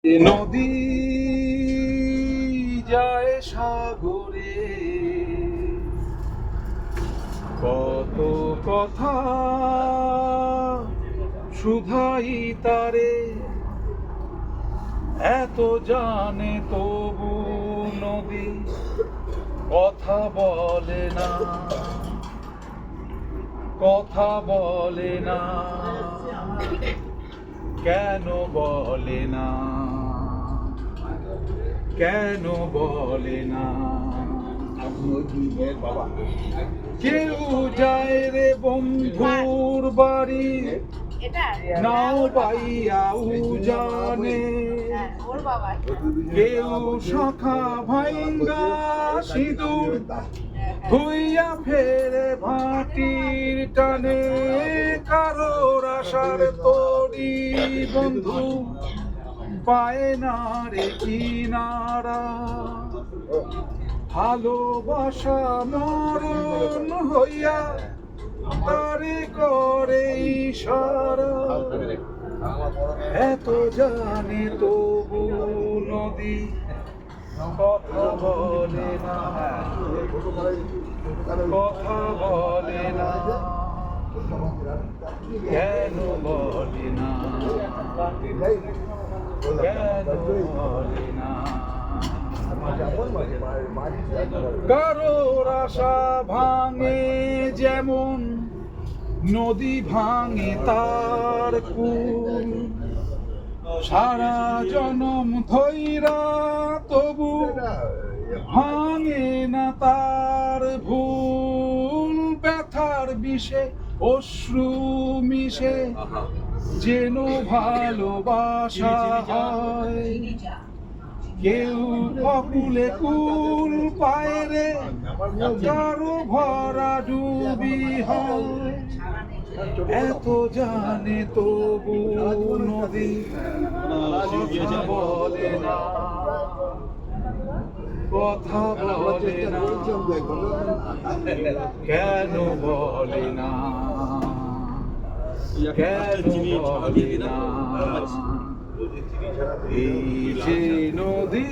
নদী যায় সাগরে, কত কথা শুধাই তারে, এত জানে তবু নদী কথা বলে না, কথা বলে না, কেন বলে না, কেন বলে না। কেউ যায় রে বন্ধুর বাড়ি, নাও পাইয়া উজানে, কেউ শাখা ভাঙ্গা সিঁদুর ধুইয়া ফেরে ভাটির টানে, কারোর আশার তরি বন্ধু পায় না রে কিনারা, ভালোবাসা মরণ হইয়া তারে করে ইশারা, এত জানে তবু নদী কথা বলে না, কথা বলে না, কেন বলে না, কেন বলে না। কারোর আশা ভাঙে যেমন নদী ভাঙে তার কুল, সারা জনম ধইরা তবু ভাঙে না তার ভুল, ব্যথার বিষে অশ্রু মিশে যেন ভালোবাসা হয়, কেউ অকুলে কুল পায় রে, কারো ভরা ডুবি হয়, এত জানে তবু নদী কথা বলে না, কথা বলে না, কেন বলে না, কেন বলে না। এই যে নদী